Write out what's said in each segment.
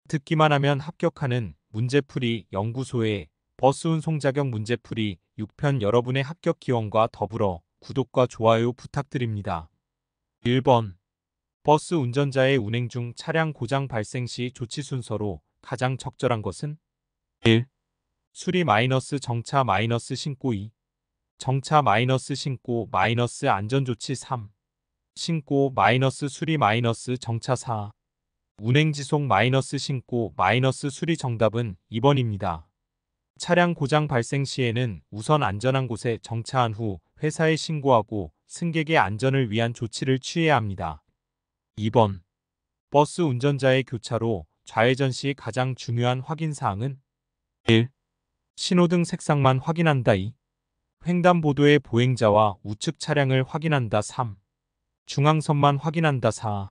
듣기만 하면 합격하는 문제풀이 연구소의 버스 운송 자격 문제풀이 6편 여러분의 합격 기원과 더불어 구독과 좋아요 부탁드립니다. 1번. 버스 운전자의 운행 중 차량 고장 발생 시 조치 순서로 가장 적절한 것은 1. 수리 정차 신고 2. 정차 신고 안전조치 3. 신고 수리 정차 4. 운행 지속 신고 수리 정답은 2번입니다. 차량 고장 발생 시에는 우선 안전한 곳에 정차한 후 회사에 신고하고 승객의 안전을 위한 조치를 취해야 합니다. 2번. 버스 운전자의 교차로 좌회전 시 가장 중요한 확인사항은 1. 신호등 색상만 확인한다. 2. 횡단보도의 보행자와 우측 차량을 확인한다. 3. 중앙선만 확인한다. 4.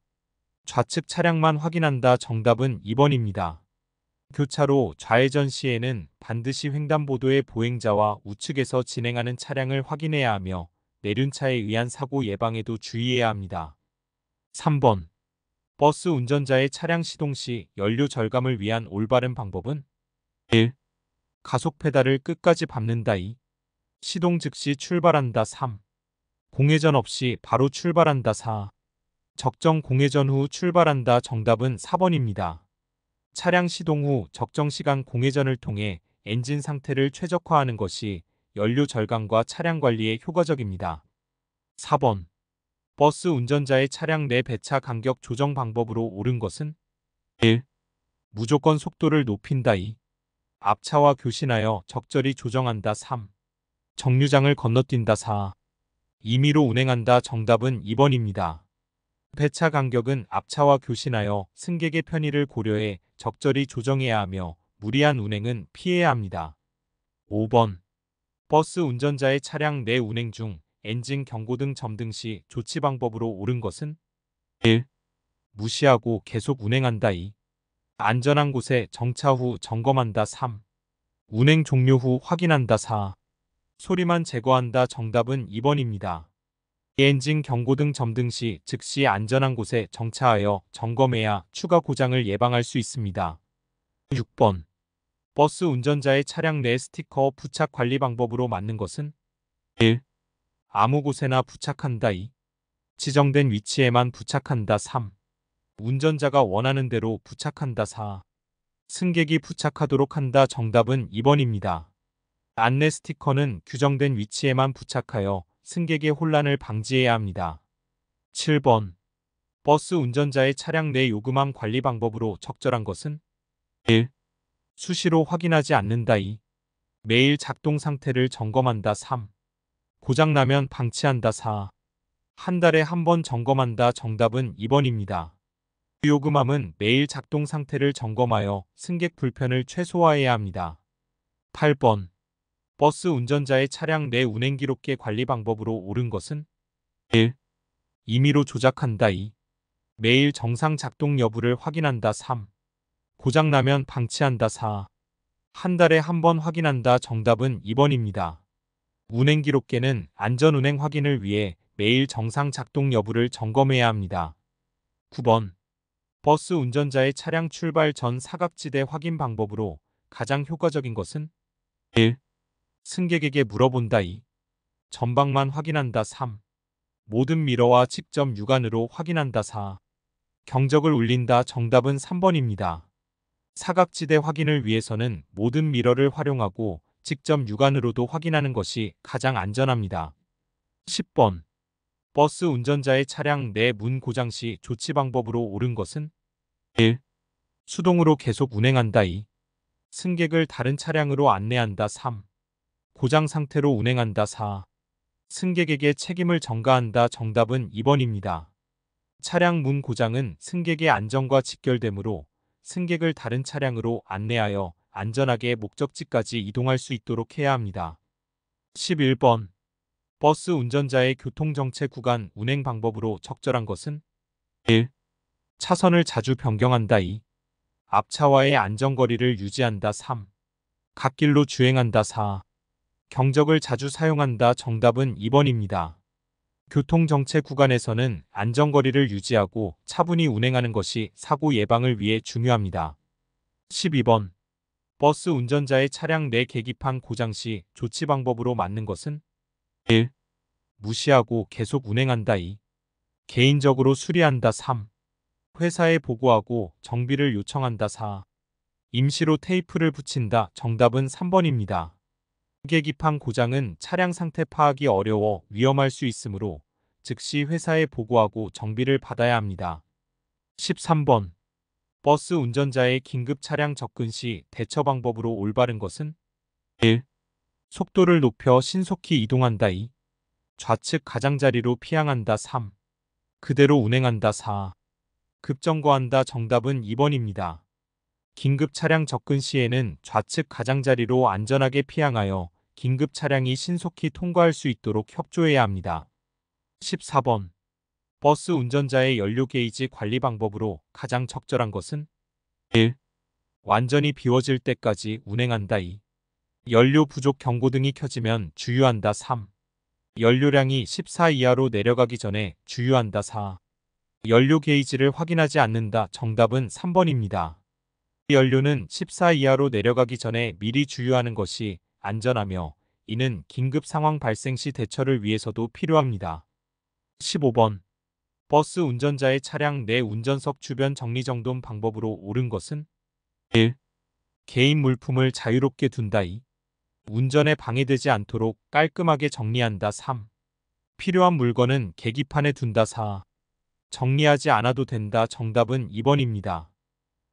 좌측 차량만 확인한다. 정답은 2번입니다. 교차로 좌회전 시에는 반드시 횡단보도의 보행자와 우측에서 진행하는 차량을 확인해야 하며 내륜차에 의한 사고 예방에도 주의해야 합니다. 3번. 버스 운전자의 차량 시동 시 연료 절감을 위한 올바른 방법은 1. 가속 페달을 끝까지 밟는다. 2. 시동 즉시 출발한다. 3. 공회전 없이 바로 출발한다. 4. 적정 공회전 후 출발한다. 정답은 4번입니다. 차량 시동 후 적정 시간 공회전을 통해 엔진 상태를 최적화하는 것이 연료 절감과 차량 관리에 효과적입니다. 4번. 버스 운전자의 차량 내 배차 간격 조정 방법으로 옳은 것은 1. 무조건 속도를 높인다. 2. 앞차와 교신하여 적절히 조정한다. 3. 정류장을 건너뛴다. 4. 임의로 운행한다. 정답은 2번입니다. 배차 간격은 앞차와 교신하여 승객의 편의를 고려해 적절히 조정해야 하며 무리한 운행은 피해야 합니다. 5번. 버스 운전자의 차량 내 운행 중 엔진 경고등 점등 시 조치 방법으로 옳은 것은 1. 무시하고 계속 운행한다. 2. 안전한 곳에 정차 후 점검한다. 3. 운행 종료 후 확인한다. 4. 소리만 제거한다. 정답은 2번입니다. 엔진 경고등 점등 시 즉시 안전한 곳에 정차하여 점검해야 추가 고장을 예방할 수 있습니다. 6번. 버스 운전자의 차량 내 스티커 부착 관리 방법으로 맞는 것은 1. 아무 곳에나 부착한다. 2. 지정된 위치에만 부착한다. 3. 운전자가 원하는 대로 부착한다. 4. 승객이 부착하도록 한다. 정답은 2번입니다. 안내 스티커는 규정된 위치에만 부착하여 승객의 혼란을 방지해야 합니다. 7번. 버스 운전자의 차량 내 요금함 관리 방법으로 적절한 것은 1. 수시로 확인하지 않는다. 2. 매일 작동 상태를 점검한다. 3. 고장나면 방치한다. 4. 한 달에 한 번 점검한다. 정답은 2번입니다. 요금함은 매일 작동 상태를 점검하여 승객 불편을 최소화해야 합니다. 8번. 버스 운전자의 차량 내 운행 기록계 관리 방법으로 옳은 것은 1. 임의로 조작한다. 2. 매일 정상 작동 여부를 확인한다. 3. 고장나면 방치한다. 4. 한 달에 한 번 확인한다. 정답은 2번입니다. 운행 기록계는 안전운행 확인을 위해 매일 정상 작동 여부를 점검해야 합니다. 9번. 버스 운전자의 차량 출발 전 사각지대 확인 방법으로 가장 효과적인 것은 1. 승객에게 물어본다. 2. 전방만 확인한다. 3. 모든 미러와 직접 육안으로 확인한다. 4. 경적을 울린다. 정답은 3번입니다. 사각지대 확인을 위해서는 모든 미러를 활용하고 직접 육안으로도 확인하는 것이 가장 안전합니다. 10번. 버스 운전자의 차량 내 문 고장 시 조치 방법으로 옳은 것은 1. 수동으로 계속 운행한다. 2. 승객을 다른 차량으로 안내한다. 3. 고장 상태로 운행한다. 4. 승객에게 책임을 전가한다. 정답은 2번입니다. 차량 문 고장은 승객의 안전과 직결되므로 승객을 다른 차량으로 안내하여 안전하게 목적지까지 이동할 수 있도록 해야 합니다. 11번. 버스 운전자의 교통정체 구간 운행 방법으로 적절한 것은 1. 차선을 자주 변경한다. 2. 앞차와의 안전거리를 유지한다. 3. 갓길로 주행한다. 4. 경적을 자주 사용한다. 정답은 2번입니다. 교통정체 구간에서는 안전거리를 유지하고 차분히 운행하는 것이 사고 예방을 위해 중요합니다. 12번. 버스 운전자의 차량 내 계기판 고장 시 조치 방법으로 맞는 것은 1. 무시하고 계속 운행한다. 2. 개인적으로 수리한다. 3. 회사에 보고하고 정비를 요청한다. 4. 임시로 테이프를 붙인다. 정답은 3번입니다. 계기판 고장은 차량 상태 파악이 어려워 위험할 수 있으므로 즉시 회사에 보고하고 정비를 받아야 합니다. 13번. 버스 운전자의 긴급 차량 접근 시 대처 방법으로 올바른 것은 1. 속도를 높여 신속히 이동한다. 2. 좌측 가장자리로 피항한다. 3. 그대로 운행한다. 4. 급정거한다. 정답은 2번입니다. 긴급 차량 접근 시에는 좌측 가장자리로 안전하게 피항하여 긴급 차량이 신속히 통과할 수 있도록 협조해야 합니다. 14번. 버스 운전자의 연료 게이지 관리 방법으로 가장 적절한 것은 1. 완전히 비워질 때까지 운행한다. 2. 연료 부족 경고등이 켜지면 주유한다. 3. 연료량이 14 이하로 내려가기 전에 주유한다. 4. 연료 게이지를 확인하지 않는다. 정답은 3번입니다. 연료는 14 이하로 내려가기 전에 미리 주유하는 것이 안전하며 이는 긴급 상황 발생 시 대처를 위해서도 필요합니다. 15번. 버스 운전자의 차량 내 운전석 주변 정리정돈 방법으로 옳은 것은 1. 개인 물품을 자유롭게 둔다. 2. 운전에 방해되지 않도록 깔끔하게 정리한다. 3. 필요한 물건은 계기판에 둔다. 4. 정리하지 않아도 된다. 정답은 2번입니다.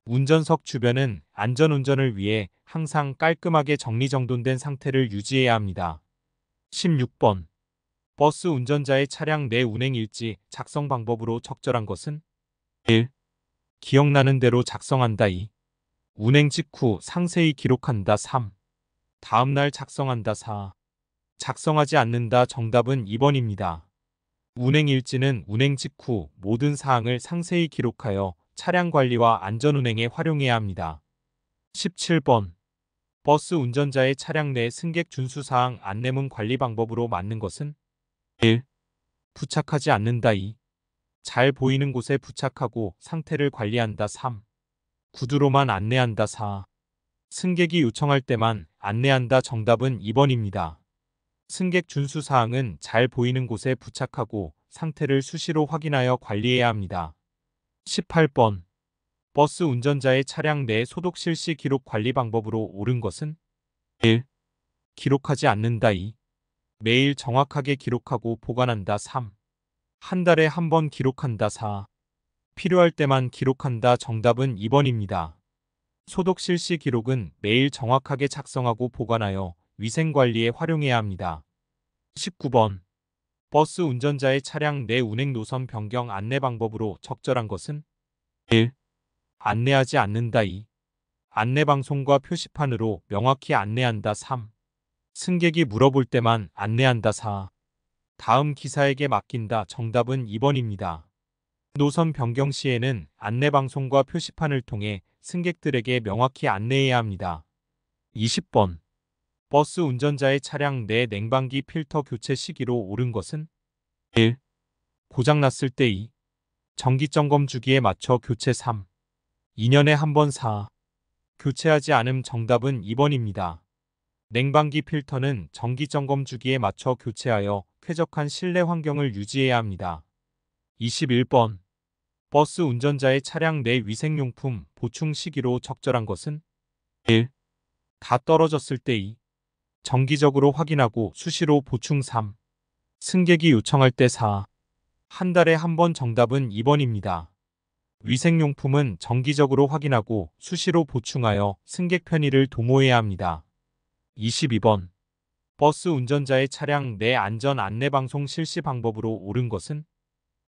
운전석 주변은 안전운전을 위해 항상 깔끔하게 정리정돈된 상태를 유지해야 합니다. 16번. 버스 운전자의 차량 내 운행일지 작성 방법으로 적절한 것은 1. 기억나는 대로 작성한다. 2. 운행 직후 상세히 기록한다. 3. 다음날 작성한다. 4. 작성하지 않는다. 정답은 2번입니다. 운행일지는 운행 직후 모든 사항을 상세히 기록하여 차량 관리와 안전운행에 활용해야 합니다. 17번. 버스 운전자의 차량 내 승객 준수사항 안내문 관리 방법으로 맞는 것은 1. 부착하지 않는다. 2. 잘 보이는 곳에 부착하고 상태를 관리한다. 3. 구두로만 안내한다. 4. 승객이 요청할 때만 안내한다. 정답은 2번입니다. 승객 준수사항은 잘 보이는 곳에 부착하고 상태를 수시로 확인하여 관리해야 합니다. 18번. 버스 운전자의 차량 내 소독 실시 기록 관리 방법으로 옳은 것은 1. 기록하지 않는다. 2. 매일 정확하게 기록하고 보관한다. 3. 한 달에 한 번 기록한다. 4. 필요할 때만 기록한다. 정답은 2번입니다. 소독 실시 기록은 매일 정확하게 작성하고 보관하여 위생관리에 활용해야 합니다. 19번. 버스 운전자의 차량 내 운행 노선 변경 안내 방법으로 적절한 것은 1. 안내하지 않는다. 2. 안내방송과 표시판으로 명확히 안내한다. 3. 승객이 물어볼 때만 안내한다. 4. 다음 기사에게 맡긴다. 정답은 2번입니다. 노선 변경 시에는 안내방송과 표시판을 통해 승객들에게 명확히 안내해야 합니다. 20번. 버스 운전자의 차량 내 냉방기 필터 교체 시기로 옳은 것은 1. 고장났을 때 2. 정기점검 주기에 맞춰 교체 3. 2년에 한 번 4. 교체하지 않음. 정답은 2번입니다. 냉방기 필터는 정기점검 주기에 맞춰 교체하여 쾌적한 실내 환경을 유지해야 합니다. 21번. 버스 운전자의 차량 내 위생용품 보충 시기로 적절한 것은 1. 다 떨어졌을 때 2. 정기적으로 확인하고 수시로 보충 3. 승객이 요청할 때 4. 한 달에 한 번. 정답은 2번입니다. 위생용품은 정기적으로 확인하고 수시로 보충하여 승객 편의를 도모해야 합니다. 22번. 버스 운전자의 차량 내 안전 안내 방송 실시 방법으로 옳은 것은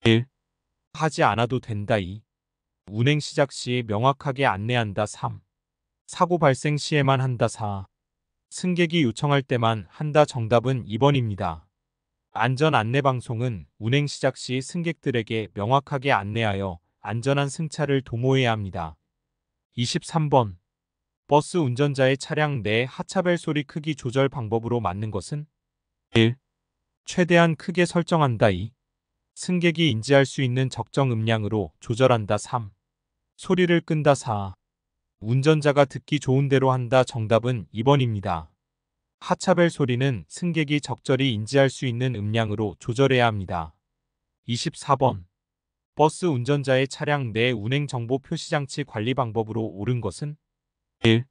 1. 하지 않아도 된다. 2. 운행 시작 시 명확하게 안내한다. 3. 사고 발생 시에만 한다. 4. 승객이 요청할 때만 한다. 정답은 2번입니다. 안전 안내 방송은 운행 시작 시 승객들에게 명확하게 안내하여 안전한 승차를 도모해야 합니다. 23번. 버스 운전자의 차량 내 하차벨 소리 크기 조절 방법으로 맞는 것은 1. 최대한 크게 설정한다. 2. 승객이 인지할 수 있는 적정 음량으로 조절한다. 3. 소리를 끈다. 4. 운전자가 듣기 좋은 대로 한다. 정답은 2번입니다. 하차벨 소리는 승객이 적절히 인지할 수 있는 음량으로 조절해야 합니다. 24번. 버스 운전자의 차량 내 운행 정보 표시 장치 관리 방법으로 옳은 것은 1.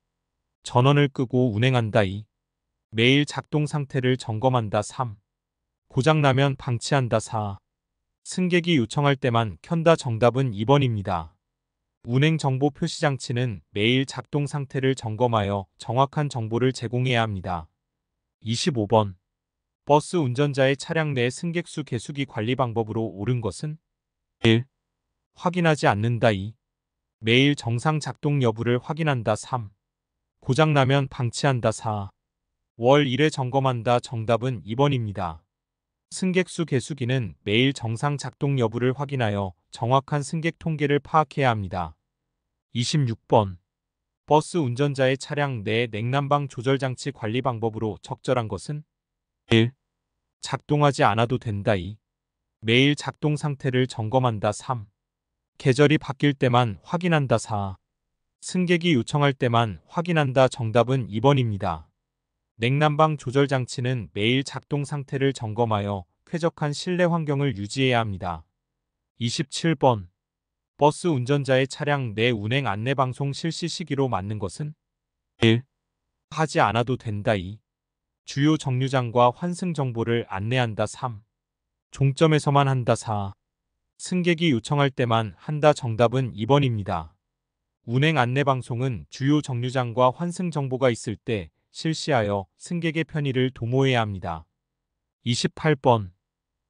전원을 끄고 운행한다. 2. 매일 작동 상태를 점검한다. 3. 고장나면 방치한다. 4. 승객이 요청할 때만 켠다. 정답은 2번입니다. 운행 정보 표시 장치는 매일 작동 상태를 점검하여 정확한 정보를 제공해야 합니다. 25번. 버스 운전자의 차량 내 승객 수 계수기 관리 방법으로 옳은 것은 1. 확인하지 않는다. 2. 매일 정상 작동 여부를 확인한다. 3. 고장나면 방치한다. 4. 월 1회 점검한다. 정답은 2번입니다. 승객 수 계수기는 매일 정상 작동 여부를 확인하여 정확한 승객 통계를 파악해야 합니다. 26번. 버스 운전자의 차량 내 냉난방 조절 장치 관리 방법으로 적절한 것은 1. 작동하지 않아도 된다. 2. 매일 작동 상태를 점검한다. 3. 계절이 바뀔 때만 확인한다. 4. 승객이 요청할 때만 확인한다. 정답은 2번입니다. 냉난방 조절 장치는 매일 작동 상태를 점검하여 쾌적한 실내 환경을 유지해야 합니다. 27번. 버스 운전자의 차량 내 운행 안내 방송 실시 시기로 맞는 것은 1. 하지 않아도 된다. 2. 주요 정류장과 환승 정보를 안내한다. 3. 종점에서만 한다. 4. 승객이 요청할 때만 한다. 정답은 2번입니다. 운행 안내 방송은 주요 정류장과 환승 정보가 있을 때 실시하여 승객의 편의를 도모해야 합니다. 28번.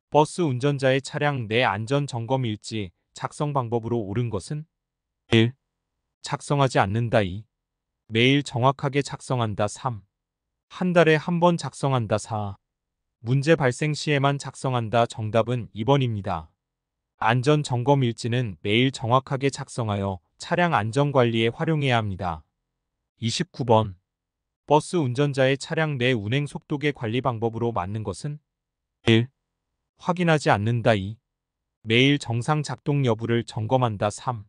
버스 운전자의 차량 내 안전 점검 일지 작성 방법으로 옳은 것은 1. 작성하지 않는다. 2. 매일 정확하게 작성한다. 3. 한 달에 한 번 작성한다. 4. 문제 발생 시에만 작성한다. 정답은 2번입니다. 안전 점검 일지는 매일 정확하게 작성하여 차량 안전 관리에 활용해야 합니다. 29번. 버스 운전자의 차량 내 운행 속도계 관리 방법으로 맞는 것은 1. 확인하지 않는다. 2. 매일 정상 작동 여부를 점검한다. 3.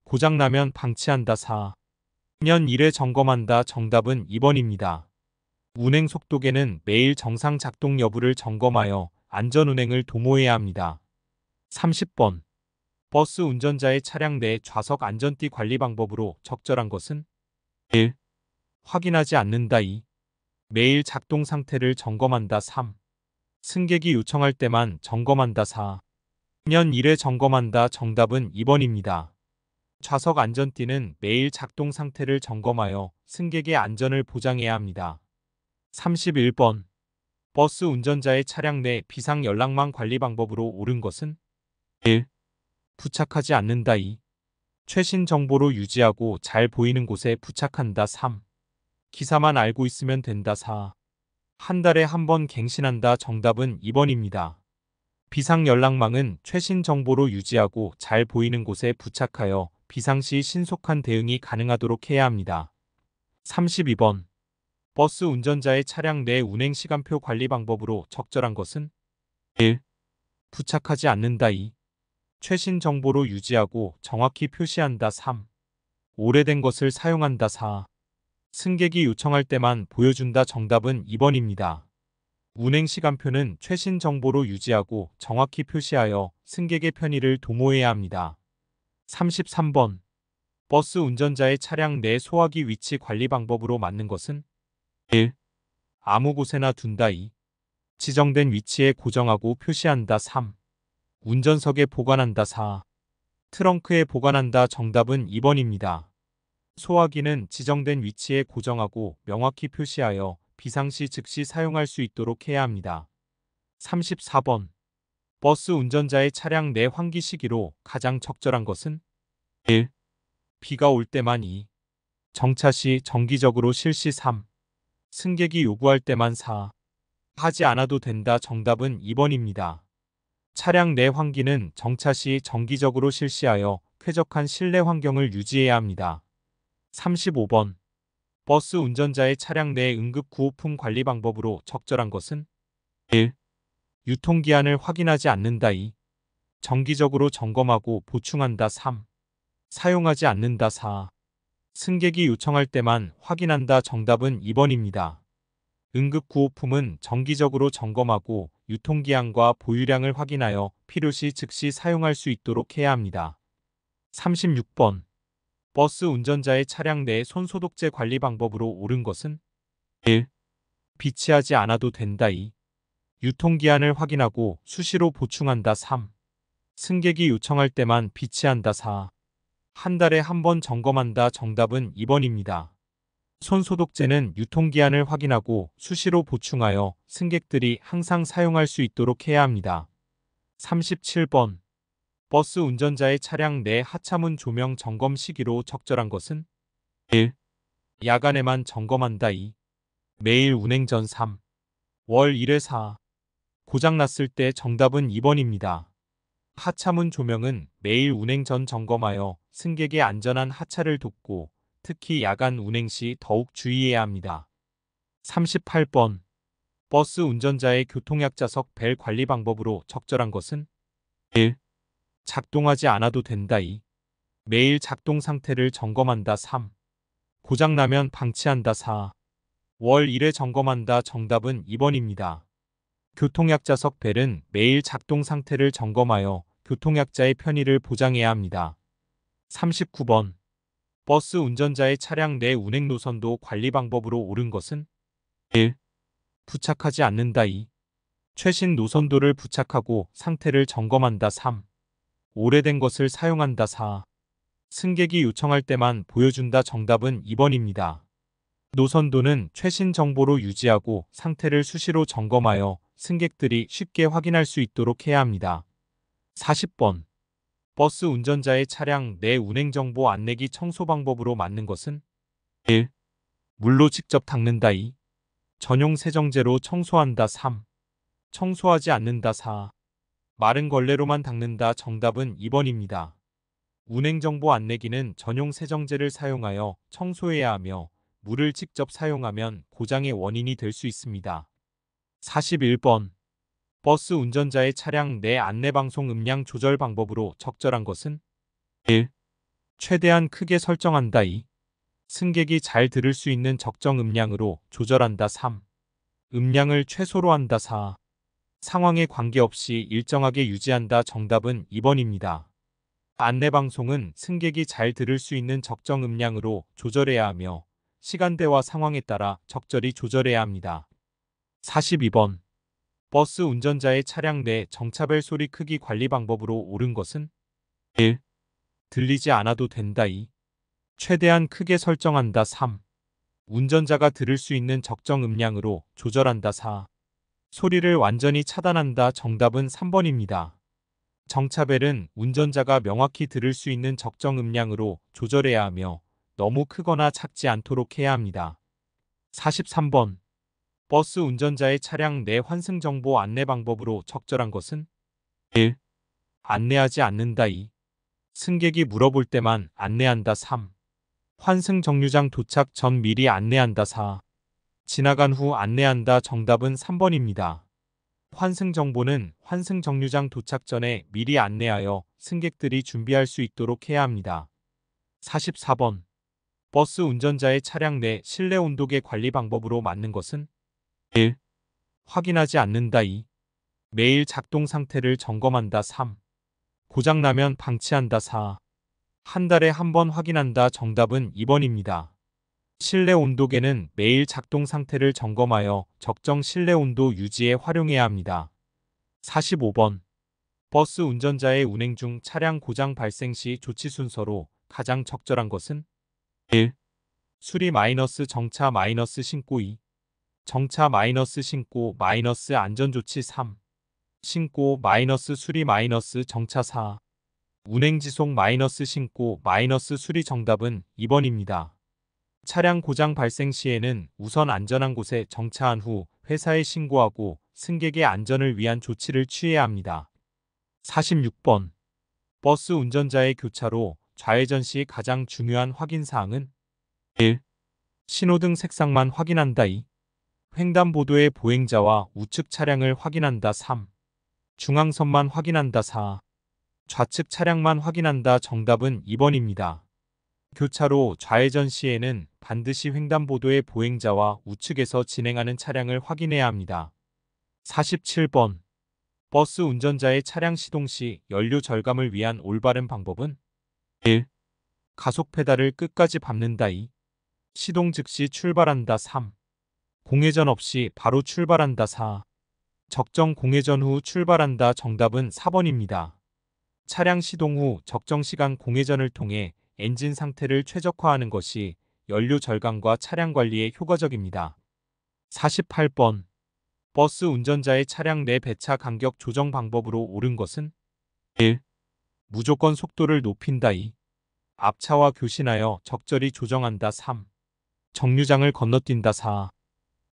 고장나면 방치한다. 4. 년 1회 점검한다. 정답은 2번입니다. 운행 속도계는 매일 정상 작동 여부를 점검하여 안전운행을 도모해야 합니다. 30번. 버스 운전자의 차량 내 좌석 안전띠 관리 방법으로 적절한 것은 1. 확인하지 않는다. 2. 매일 작동 상태를 점검한다. 3. 승객이 요청할 때만 점검한다. 4. 년 1회 점검한다. 정답은 2번입니다. 좌석 안전띠는 매일 작동 상태를 점검하여 승객의 안전을 보장해야 합니다. 31번. 버스 운전자의 차량 내 비상 연락망 관리 방법으로 옳은 것은 1. 부착하지 않는다. 2. 최신 정보로 유지하고 잘 보이는 곳에 부착한다. 3. 기사만 알고 있으면 된다. 4. 한 달에 한 번 갱신한다. 정답은 2번입니다. 비상 연락망은 최신 정보로 유지하고 잘 보이는 곳에 부착하여 비상시 신속한 대응이 가능하도록 해야 합니다. 32번. 버스 운전자의 차량 내 운행 시간표 관리 방법으로 적절한 것은 1. 부착하지 않는다. 2. 최신 정보로 유지하고 정확히 표시한다. 3. 오래된 것을 사용한다. 4. 승객이 요청할 때만 보여준다. 정답은 2번입니다. 운행 시간표는 최신 정보로 유지하고 정확히 표시하여 승객의 편의를 도모해야 합니다. 33번. 버스 운전자의 차량 내 소화기 위치 관리 방법으로 맞는 것은 1. 아무 곳에나 둔다. 2. 지정된 위치에 고정하고 표시한다. 3. 운전석에 보관한다. 4. 트렁크에 보관한다. 정답은 2번입니다. 소화기는 지정된 위치에 고정하고 명확히 표시하여 비상시 즉시 사용할 수 있도록 해야 합니다. 34번. 버스 운전자의 차량 내 환기 시기로 가장 적절한 것은 1. 비가 올 때만 2. 정차 시 정기적으로 실시 3. 승객이 요구할 때만 4. 하지 않아도 된다. 정답은 2번입니다. 차량 내 환기는 정차 시 정기적으로 실시하여 쾌적한 실내 환경을 유지해야 합니다. 35번. 버스 운전자의 차량 내 응급 구호품 관리 방법으로 적절한 것은 1. 유통기한을 확인하지 않는다. 2. 정기적으로 점검하고 보충한다. 3. 사용하지 않는다. 4. 승객이 요청할 때만 확인한다. 정답은 2번입니다. 응급구호품은 정기적으로 점검하고 유통기한과 보유량을 확인하여 필요시 즉시 사용할 수 있도록 해야 합니다. 36번. 버스 운전자의 차량 내 손소독제 관리 방법으로 옳은 것은 1. 비치하지 않아도 된다. 2. 유통기한을 확인하고 수시로 보충한다. 3. 승객이 요청할 때만 비치한다. 4. 한 달에 한 번 점검한다. 정답은 2번입니다. 손소독제는 유통기한을 확인하고 수시로 보충하여 승객들이 항상 사용할 수 있도록 해야 합니다. 37번. 버스 운전자의 차량 내 하차문 조명 점검 시기로 적절한 것은 1. 야간에만 점검한다. 2. 매일 운행 전 3. 월 1회 4. 고장났을 때. 정답은 2번입니다. 하차문 조명은 매일 운행 전 점검하여 승객의 안전한 하차를 돕고 특히 야간 운행 시 더욱 주의해야 합니다. 38번. 버스 운전자의 교통약자석 벨 관리 방법으로 적절한 것은 1. 작동하지 않아도 된다. 2. 매일 작동 상태를 점검한다. 3. 고장나면 방치한다. 4. 월 1회 점검한다. 정답은 2번입니다. 교통약자석 벨은 매일 작동 상태를 점검하여 교통약자의 편의를 보장해야 합니다. 39번. 버스 운전자의 차량 내 운행 노선도 관리 방법으로 옳은 것은 1. 부착하지 않는다. 2. 최신 노선도를 부착하고 상태를 점검한다. 3. 오래된 것을 사용한다. 4. 승객이 요청할 때만 보여준다. 정답은 2번입니다. 노선도는 최신 정보로 유지하고 상태를 수시로 점검하여 승객들이 쉽게 확인할 수 있도록 해야 합니다. 40번. 버스 운전자의 차량 내 운행정보 안내기 청소 방법으로 맞는 것은 1. 물로 직접 닦는다. 2. 전용 세정제로 청소한다. 3. 청소하지 않는다. 4. 마른 걸레로만 닦는다. 정답은 2번입니다. 운행정보 안내기는 전용 세정제를 사용하여 청소해야 하며 물을 직접 사용하면 고장의 원인이 될 수 있습니다. 41번. 버스 운전자의 차량 내 안내방송 음량 조절 방법으로 적절한 것은 1. 최대한 크게 설정한다. 2. 승객이 잘 들을 수 있는 적정 음량으로 조절한다. 3. 음량을 최소로 한다. 4. 상황에 관계없이 일정하게 유지한다. 정답은 2번입니다. 안내방송은 승객이 잘 들을 수 있는 적정 음량으로 조절해야 하며 시간대와 상황에 따라 적절히 조절해야 합니다. 42번. 버스 운전자의 차량 내 정차벨 소리 크기 관리 방법으로 옳은 것은 1. 들리지 않아도 된다. 2. 최대한 크게 설정한다. 3. 운전자가 들을 수 있는 적정 음량으로 조절한다. 4. 소리를 완전히 차단한다. 정답은 3번입니다. 정차벨은 운전자가 명확히 들을 수 있는 적정 음량으로 조절해야 하며 너무 크거나 작지 않도록 해야 합니다. 43번. 버스 운전자의 차량 내 환승정보 안내 방법으로 적절한 것은 1. 안내하지 않는다. 2. 승객이 물어볼 때만 안내한다. 3. 환승 정류장 도착 전 미리 안내한다. 4. 지나간 후 안내한다. 정답은 3번입니다. 환승 정보는 환승 정류장 도착 전에 미리 안내하여 승객들이 준비할 수 있도록 해야 합니다. 44번. 버스 운전자의 차량 내 실내 온도계 관리 방법으로 맞는 것은 1. 확인하지 않는다. 2. 매일 작동 상태를 점검한다. 3. 고장나면 방치한다. 4. 한 달에 한 번 확인한다. 정답은 2번입니다. 실내 온도계는 매일 작동 상태를 점검하여 적정 실내 온도 유지에 활용해야 합니다. 45번. 버스 운전자의 운행 중 차량 고장 발생 시 조치 순서로 가장 적절한 것은 1. 수리 마이너스 정차 마이너스 신고 2. 정차 마이너스 신고 마이너스 안전조치 3. 신고 마이너스 수리 마이너스 정차 4. 운행 지속 마이너스 신고 마이너스 수리. 정답은 2번입니다. 차량 고장 발생 시에는 우선 안전한 곳에 정차한 후 회사에 신고하고 승객의 안전을 위한 조치를 취해야 합니다. 46번. 버스 운전자의 교차로 좌회전 시 가장 중요한 확인사항은 1. 신호등 색상만 확인한다. 2. 횡단보도의 보행자와 우측 차량을 확인한다. 3. 중앙선만 확인한다. 4. 좌측 차량만 확인한다. 정답은 2번입니다. 교차로 좌회전 시에는 반드시 횡단보도의 보행자와 우측에서 진행하는 차량을 확인해야 합니다. 47번. 버스 운전자의 차량 시동 시 연료 절감을 위한 올바른 방법은 1. 가속 페달을 끝까지 밟는다. 2. 시동 즉시 출발한다. 3. 공회전 없이 바로 출발한다. 4. 적정 공회전 후 출발한다. 정답은 4번입니다. 차량 시동 후 적정 시간 공회전을 통해 엔진 상태를 최적화하는 것이 연료 절감과 차량 관리에 효과적입니다. 48번. 버스 운전자의 차량 내 배차 간격 조정 방법으로 옳은 것은 1. 무조건 속도를 높인다. 2. 앞차와 교신하여 적절히 조정한다. 3. 정류장을 건너뛴다. 4.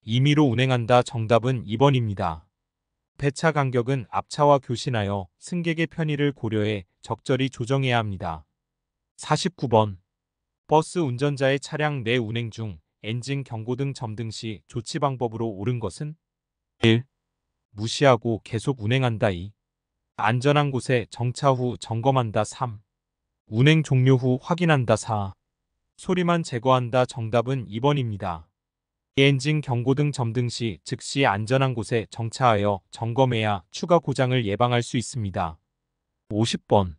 임의로 운행한다. 정답은 2번입니다. 배차 간격은 앞차와 교신하여 승객의 편의를 고려해 적절히 조정해야 합니다. 49번. 버스 운전자의 차량 내 운행 중 엔진 경고등 점등 시 조치 방법으로 옳은 것은 1. 무시하고 계속 운행한다. 2. 안전한 곳에 정차 후 점검한다. 3. 운행 종료 후 확인한다. 4. 소리만 제거한다. 정답은 2번입니다. 엔진 경고등 점등 시 즉시 안전한 곳에 정차하여 점검해야 추가 고장을 예방할 수 있습니다. 50번.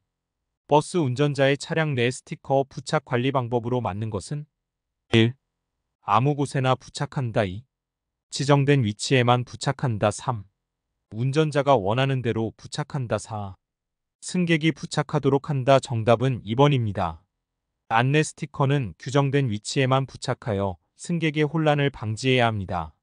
버스 운전자의 차량 내 스티커 부착 관리 방법으로 맞는 것은 1. 아무 곳에나 부착한다. 2. 지정된 위치에만 부착한다. 3. 운전자가 원하는 대로 부착한다. 4. 승객이 부착하도록 한다. 정답은 2번입니다. 안내 스티커는 규정된 위치에만 부착하여 승객의 혼란을 방지해야 합니다.